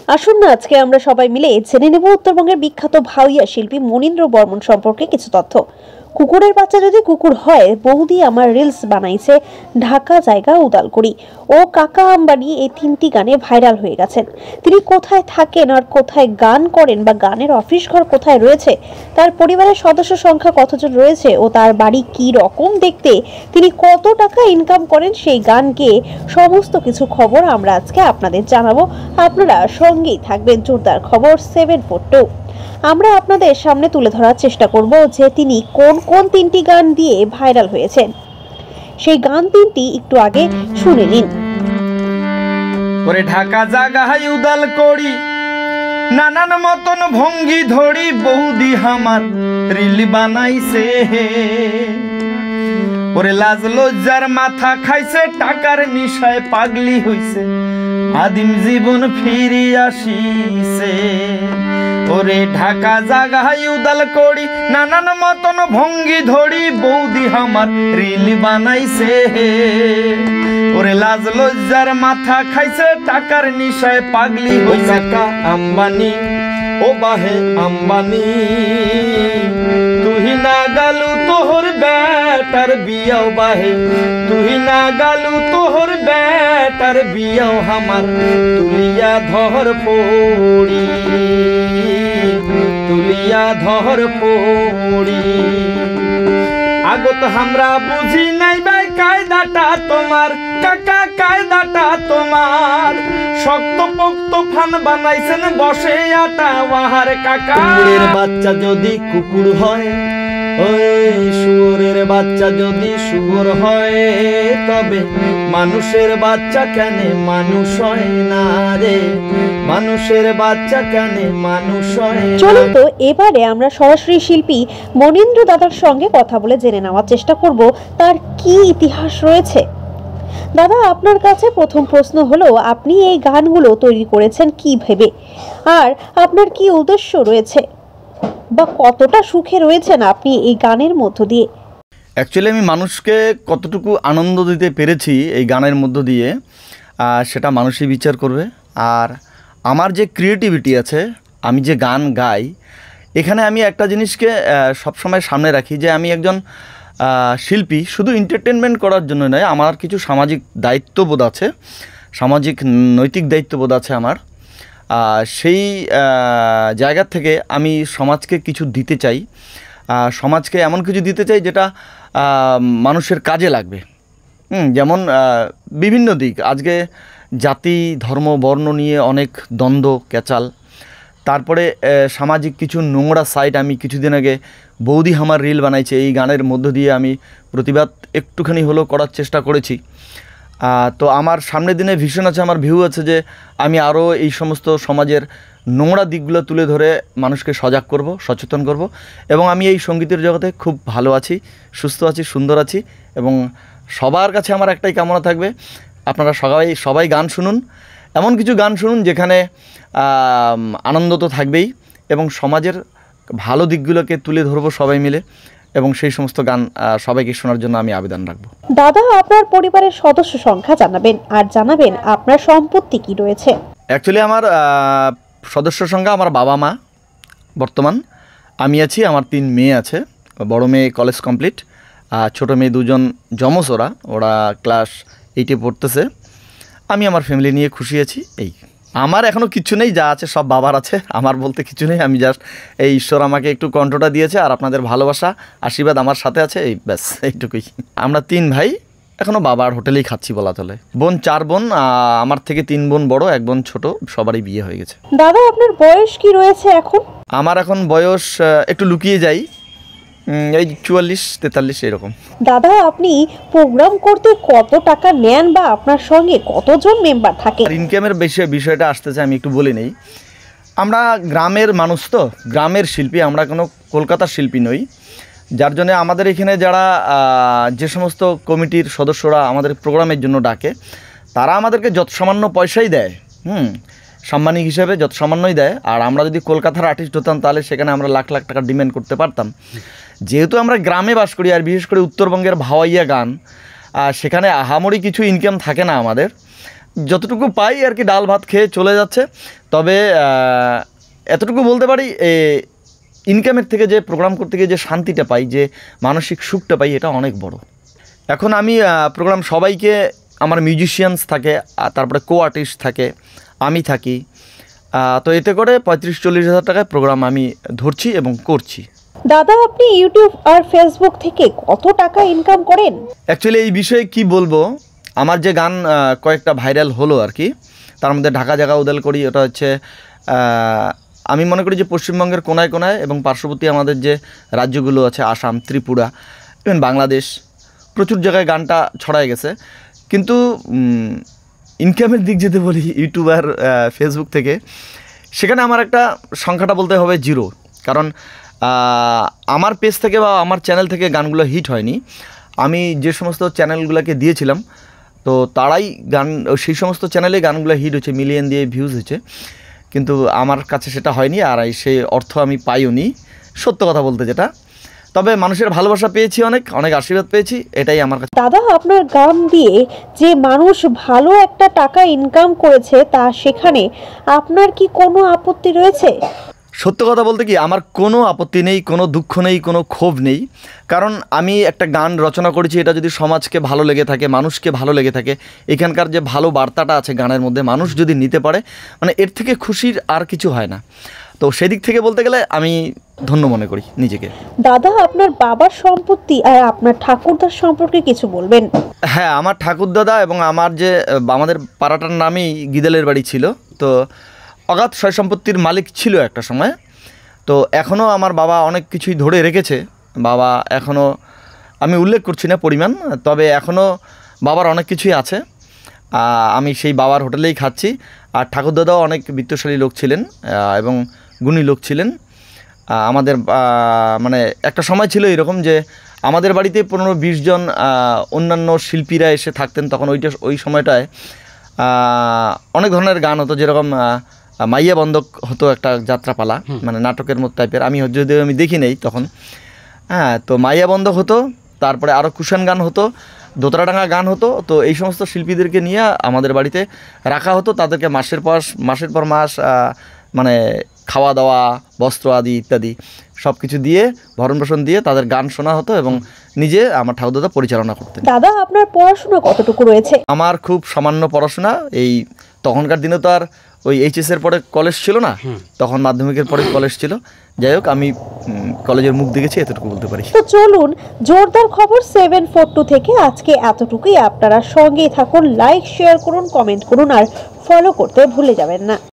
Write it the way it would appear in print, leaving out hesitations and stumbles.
আসুন না আজকে আমরা সবাই মিলে জেনে নেব উত্তরবঙ্গের বিখ্যাত ভাওইয়া শিল্পী মনীন্দ্র বর্মন সম্পর্কে কিছু তথ্য। কুকুরের বাচ্চা যদি কুকুর হয়, বৌদি আমার রিলস বানাইছে, ঢাকা জায়গা উদালগুড়ি ও কাকা আম্বানি, এই তিনটি গানে ভাইরাল হয়ে গেছেন। তিনি কোথায় থাকেন আর কোথায় গান করেন বা গানের অফিস ঘর কোথায় রয়েছে, তার পরিবারের সদস্য সংখ্যা কতজন রয়েছে ও তার বাড়ি কি রকম দেখতে, তিনি কত টাকা ইনকাম করেন, সেই গান গেয়ে সমস্ত কিছু খবর আমরা আজকে আপনাদের জানাবো। আপনারা সঙ্গেই থাকবেন। জোরদার খবর 742। আমরা আপনাদের সামনে তুলে ধরার চেষ্টা করব যে তিনি কোন কোন তিনটি গান দিয়ে ভাইরাল হয়েছেন। সেই গান তিনটি একটু আগে শুনে নিন। ওরে ঢাকা জাগায় উদাল করি, নানান মতন ভঙ্গি ধরি, বৌদি আমার রিল বানাইছে। ওরে লাজ লজ্জার মাথা খাইছে, টাকার নিশায় পাগলি হইছে, আদিম জীবন ফিরি আসিছে। ওরে ঢাকা জাগায় উদাল করি, নানান মতন ভঙ্গি ধরি, বৌদি আমার রিল বানাইছে। ওরে লাজ লজ্জার মাথা খাইছে, টাকার নিশায় পাগলি হইছে। কাকা আম্বানি ও বাহে আম্বানি, তুই না গালু তোহর বেটার বিয়াও বাহে, তুই না গালু তোহর বেটার বিয়াও আমার তুলিয়া ধর পড়ি, তুলিয়া ধর পড়ি। আগত আমরা বুঝি নাই ভাই কায়দাটা তোমার, কাকা কায়দাটা তোমার, শক্ত পোক্ত ফান বানাইছেন বসে আটা ওয়াহার কাকা। কুকুরের বাচ্চা যদি কুকুর হয়, ওই শুয়োরের বাচ্চা যদি শুয়োর হয়, তবে মানুষের বাচ্চা কেন মানুষ হয় না রে, মানুষের বাচ্চা কেন মানুষ হয় না। চলুন তো এবারে আমরা সরাসরি শিল্পী মনীন্দ্র দাদার সঙ্গে কথা বলে জেনে নেওয়ার চেষ্টা করব তার কি ইতিহাস রয়েছে। দাদা, আপনার কাছে প্রথম প্রশ্ন হলো, আপনি এই গানগুলো তৈরি করেছেন কি ভেবে, আর আপনার কি উদ্দেশ্য রয়েছে বা কতটা সুখে রয়েছেন আপনি এই গানের মধ্য দিয়ে? অ্যাকচুয়ালি আমি মানুষকে কতটুকু আনন্দ দিতে পেরেছি এই গানের মধ্য দিয়ে, সেটা মানুষই বিচার করবে। আর আমার যে ক্রিয়েটিভিটি আছে, আমি যে গান গাই, এখানে আমি একটা জিনিসকে সবসময় সামনে রাখি যে আমি একজন শিল্পী শুধু এন্টারটেনমেন্ট করার জন্য নয়, আমার কিছু সামাজিক দায়িত্ববোধ আছে, সামাজিক নৈতিক দায়িত্ববোধ আছে আমার। সেই জায়গা থেকে আমি সমাজকে কিছু দিতে চাই, সমাজকে এমন কিছু দিতে চাই যেটা মানুষের কাজে লাগবে। যেমন বিভিন্ন দিক, আজকে জাতি ধর্ম বর্ণ নিয়ে অনেক দ্বন্দ্ব ক্যাচাল, তারপরে সামাজিক কিছু নোংরা সাইট আমি কিছুদিন আগে বৌদি আমার রিল বানাইছে, এই গানের মধ্য দিয়ে আমি প্রতিবাদ একটুখানি হলেও করার চেষ্টা করেছি। তো আমার সামনের দিনে ভিশন আছে, আমার ভিউ আছে যে আমি আরও এই সমস্ত সমাজের নোংরা দিকগুলো তুলে ধরে মানুষকে সজাগ করব, সচেতন করব। এবং আমি এই সঙ্গীতের জগতে খুব ভালো আছি, সুস্থ আছি, সুন্দর আছি। এবং সবার কাছে আমার একটাই কামনা থাকবে, আপনারা সবাই গান শুনুন, এমন কিছু গান শুনুন যেখানে আনন্দ তো থাকবেই, এবং সমাজের ভালো দিকগুলোকে তুলে ধরবো সবাই মিলে, এবং সেই সমস্ত গান সবাইকে শোনার জন্য আমি আবেদন রাখবো। দাদা, আপনার পরিবারের সদস্য সংখ্যা জানাবেন, আর জানাবেন আপনার সম্পত্তি কি রয়েছে। অ্যাকচুয়ালি আমার সদস্য সংখ্যা, আমার বাবা মা বর্তমান, আমি আছি, আমার 3 মেয়ে আছে, বড় মেয়ে কলেজ কমপ্লিট, ছোটো মেয়ে 2জন যমজ, ওরা ক্লাস 8-এ পড়তেছে। আমি আমার ফ্যামিলি নিয়ে খুশি আছি। এই আমার এখনও কিছু নেই, যা আছে সব বাবার আছে, আমার বলতে কিছু নেই। আমি জাস্ট এই ঈশ্বর আমাকে একটু কণ্ঠটা দিয়েছে, আর আপনাদের ভালোবাসা আশীর্বাদ আমার সাথে আছে, এই ব্যাস এইটুকুই। আমরা 3 ভাই, এখনও বাবার হোটেলেই খাচ্ছি বলা চলে। বোন 4 বোন, আমার থেকে 3 বোন বড়, 1 বোন ছোট, সবারই বিয়ে হয়ে গেছে। দাদা, আপনার বয়স কি রয়েছে এখন? আমার এখন বয়স একটু লুকিয়ে যাই, এই 44-43 এরকম। দাদা, আপনি প্রোগ্রাম করতে কত টাকা নেন বা আপনার সঙ্গে কতজন মেম্বার থাকে? ইনকামের বিষয়টা আসতেছে, আমি একটু বলে নেই। আমরা গ্রামের মানুষ, তো গ্রামের শিল্পী, আমরা কোনো কলকাতার শিল্পী নই, যার জন্য আমাদের এখানে যারা যে সমস্ত কমিটির সদস্যরা আমাদের প্রোগ্রামের জন্য ডাকে, তারা আমাদেরকে যত সামান্য পয়সাই দেয়, সাম্মানিক হিসেবে যত সামান্যই দেয়। আর আমরা যদি কলকাতার আর্টিস্ট হতাম, তাহলে সেখানে আমরা লাখ লাখ টাকা ডিমান্ড করতে পারতাম। যেহেতু আমরা গ্রামে বাস করি, আর বিশেষ করে উত্তরবঙ্গের ভাওয়াইয়া গান, সেখানে আহামরি কিছু ইনকাম থাকে না আমাদের, যতটুকু পাই আর কি ডাল ভাত খেয়ে চলে যাচ্ছে। তবে এতটুকু বলতে পারি, ইনকামের থেকে যে প্রোগ্রাম করতে গিয়ে যে শান্তিটা পাই, যে মানসিক সুখটা পাই, এটা অনেক বড়। এখন আমি প্রোগ্রাম সবাইকে, আমার মিউজিশিয়ানস থাকে, তারপরে কো আর্টিস্ট থাকে, আমি থাকি, তো এতে করে 35-40 হাজার টাকায় প্রোগ্রাম আমি ধরছি এবং করছি। দাদা, আপনি ইউটিউব আর ফেসবুক থেকে কত টাকা ইনকাম করেন? অ্যাকচুয়ালি এই বিষয়ে কি বলবো, আমার যে গান কয়েকটা ভাইরাল হলো আর কি, তার মধ্যে ঢাকা জাগা উদাল করি, ওটা হচ্ছে আমি মনে করি যে পশ্চিমবঙ্গের কোনায় কোনায় এবং পার্শ্ববর্তী আমাদের যে রাজ্যগুলো আছে, আসাম, ত্রিপুরা, ইভেন বাংলাদেশ, প্রচুর জায়গায় গানটা ছড়ায় গেছে। কিন্তু ইনকামের দিক যদি বলি ইউটিউব আর ফেসবুক থেকে, সেখানে আমার একটা সংখ্যাটা বলতে হবে 0। কারণ আমার পেজ থেকে বা আমার চ্যানেল থেকে গানগুলো হিট হয়নি। আমি যে সমস্ত চ্যানেলগুলোকে দিয়েছিলাম, তো তারাই সেই সমস্ত চ্যানেলে গানগুলো হিট হচ্ছে, মিলিয়ন দিয়ে ভিউজ হচ্ছে, কিন্তু আমার কাছে সেটা হয়নি, আর সেই অর্থ আমি পাইও নি, সত্য কথা বলতে যেটা। তবে মানুষের ভালোবাসা পেয়েছি, অনেক অনেক আশীর্বাদ পেয়েছি, এটাই আমার কাছে। দাদা, আপনার গান দিয়ে যে মানুষ ভালো একটা টাকা ইনকাম করেছে, তা সেখানে আপনার কি কোনো আপত্তি রয়েছে? সত্য কথা বলতে কি, আমার কোনো আপত্তি নেই, কোনো দুঃখ নেই, কোনো ক্ষোভ নেই। কারণ আমি একটা গান রচনা করেছি, এটা যদি সমাজকে ভালো লেগে থাকে, মানুষকে ভালো লেগে থাকে, এখানকার যে ভালো বার্তাটা আছে গানের মধ্যে, মানুষ যদি নিতে পারে, মানে এর থেকে খুশির আর কিছু হয় না। তো সেদিক থেকে বলতে গেলে আমি ধন্য মনে করি নিজেকে। দাদা, আপনার বাবার সম্পত্তি আর আপনার ঠাকুরদার সম্পর্কে কিছু বলবেন? হ্যাঁ, আমার ঠাকুরদাদা এবং আমাদের পাড়াটার নামেই গিদেলের বাড়ি ছিল, তো অগাধ সয় সম্পত্তির মালিক ছিল একটা সময়। তো এখনও আমার বাবা অনেক কিছুই ধরে রেখেছে। বাবা এখনও, আমি উল্লেখ করছি না পরিমাণ, তবে এখনও বাবার অনেক কিছুই আছে। আমি সেই বাবার হোটেলেই খাচ্ছি। আর ঠাকুরদাদাও অনেক বিত্তশালী লোক ছিলেন এবং গুণী লোক ছিলেন। আমাদের মানে একটা সময় ছিল এরকম যে আমাদের বাড়িতে 15-20 জন অন্যান্য শিল্পীরা এসে থাকতেন। তখন ওই সময়টায় অনেক ধরনের গান হতো, যেরকম মাইয়া বন্ধক হতো একটা যাত্রাপালা, মানে নাটকের মতো টাইপের। যদিও আমি দেখি নেই তখন। হ্যাঁ, তো মাইয়া বন্ধক হতো, তারপরে আরও কুশান গান হতো, দোতরাডাঙ্গা গান হতো। তো এই সমস্ত শিল্পীদেরকে নিয়ে আমাদের বাড়িতে রাখা হতো। তাদেরকে মাসের পর মাস মানে খাওয়া দাওয়া, বস্ত্র আদি ইত্যাদি সব কিছু দিয়ে, ভরণ পোষণ দিয়ে তাদের গান শোনা হতো এবং নিজে আমার ঠাকুরদাদা পরিচালনা করতেন। দাদা, আপনার পড়াশোনা কতটুকু রয়েছে? আমার খুব সামান্য পড়াশোনা। এই তখনকার দিনে তো আর ওই এইচএস এর পরে কলেজ ছিল না, তখন মাধ্যমিকের পরে কলেজ ছিল। যাই হোক, আমি কলেজের মুখ দেখেছি, এতটুকু বলতে পারি। তো চলুন, জোরদার খবর 742 থেকে আজকে এতটুকুই। আপনারা সঙ্গেই থাকুন, লাইক, শেয়ার করুন, কমেন্ট করুন আর ফলো করতে ভুলে যাবেন না।